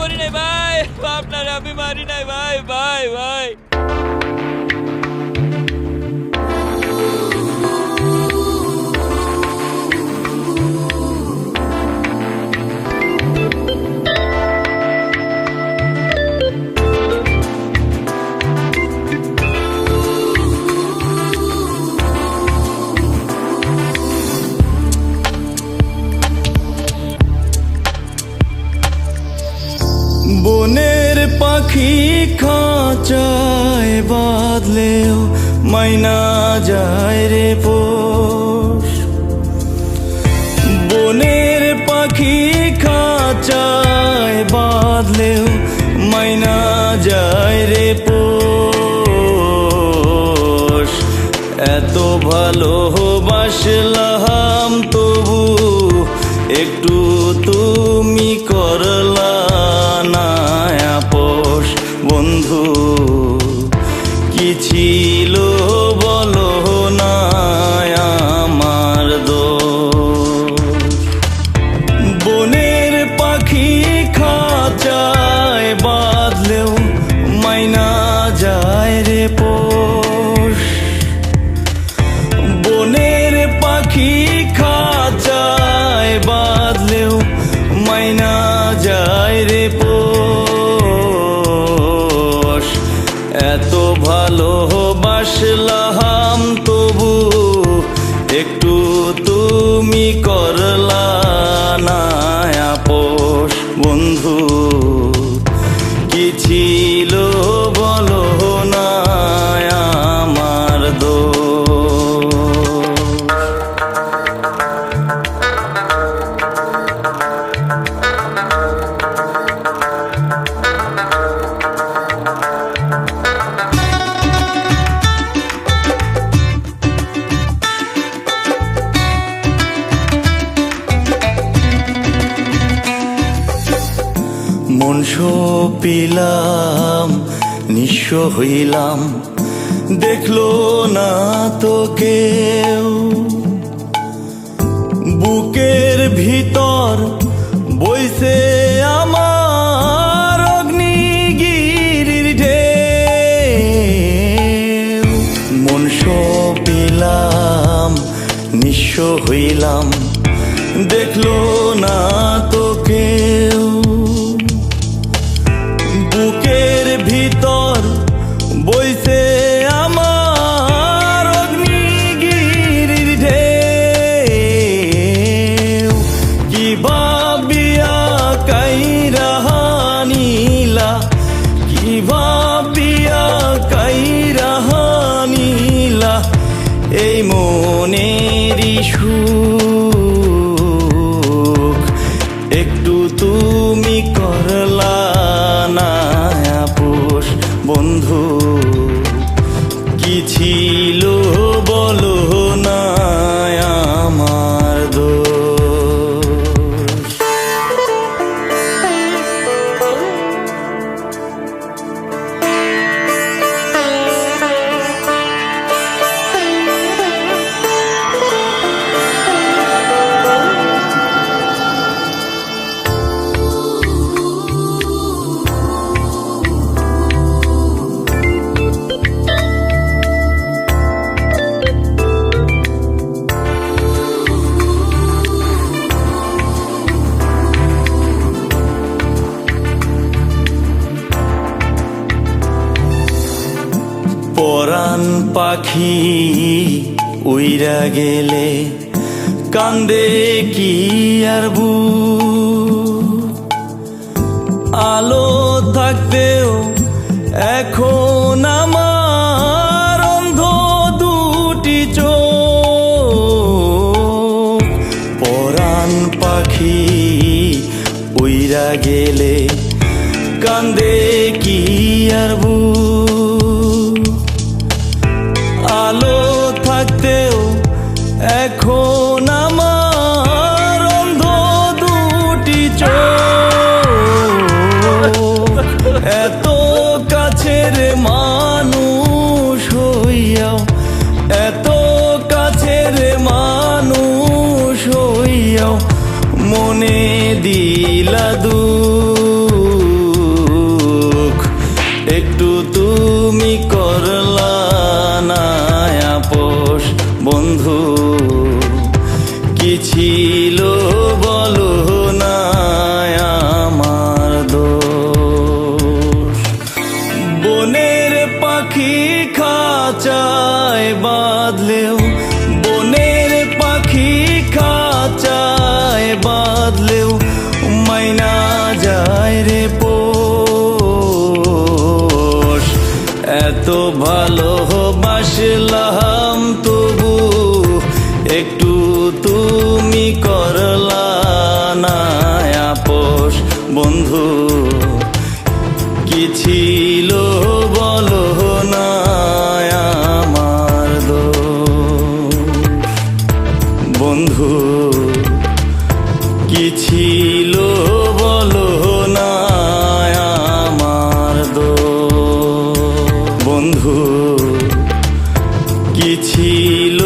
করি নাই ভাই, আপনার আমি মারি নাই ভাই, ভাই ভাই। বনের পাখি খাঁচায় বাঁধলেও মাইনা যায় রে পোষ। বনের পাখি খাঁচায় বাঁধলেও মাইনা যায় রে পোষ। এত ভালোবাসলাম তবু একটু তুমি করলা না আপোষ। বন্ধু কি ছিল বলো না আমার দোষ। বনের পাখি খাঁচায় বাঁধলেও মাইনা যায় রে পোষ। বনের পাখি খাঁচায় বাঁধলেও মাইনা যায় রে পোষ। এত ভালোবাসলাম তবু একটু তুমি করলা না আপোষ। বন্ধু কি ছিল বলো না আমার দোষ। মন সপিলাম নিঃস্ব হইলাম, দেখলো না তো কেউ। বুকের ভিতর বইছে আমার অগ্নিগিরির ঢেউ। মন সপিলাম নিঃস্ব হইলাম, দেখলো না তো কেউ। বুকের ভিতর বইছে আমার অগ্নিগিরির ঢেউ। কি ভাবিয়া কাইরা নিলা, কি ভাবিয়া কাইরা নিলা এই মনেরই সুখ। একটু তুমি করলা না আপোষ। বন্ধু কি ছিল বলো না আমার দোষ। পরাণ পাখি উইরা গেলে কান্দে কি আর বুক। আলো থাকতেও এখন আমার অন্ধ দুটি চোখ। পরাণ পাখি উইরা গেলে কান্দে কি আর বুক। আলো থাকতেও এখন আমার অন্ধ দুটি চোখ। এত কাছের মানুষ হইয়াও, এত কাছের মানুষ হইয়াও মনে দিলা দূর। করলা না আপোষ বন্ধু কি ছিল বলো না আমার দোষ বনের পাখি খাঁচায় বাঁধলেও বনের পাখি খাঁচায় বাঁধলেও মাইনা যায় রে পোষ এত ভালোবাসলাম তবু একটু তুমি করলা না আপোষ বন্ধু কি ছিল বলো না আমার দোষ বন্ধু কি ছিল বলো না আমার দোষ বন্ধু কি ছিল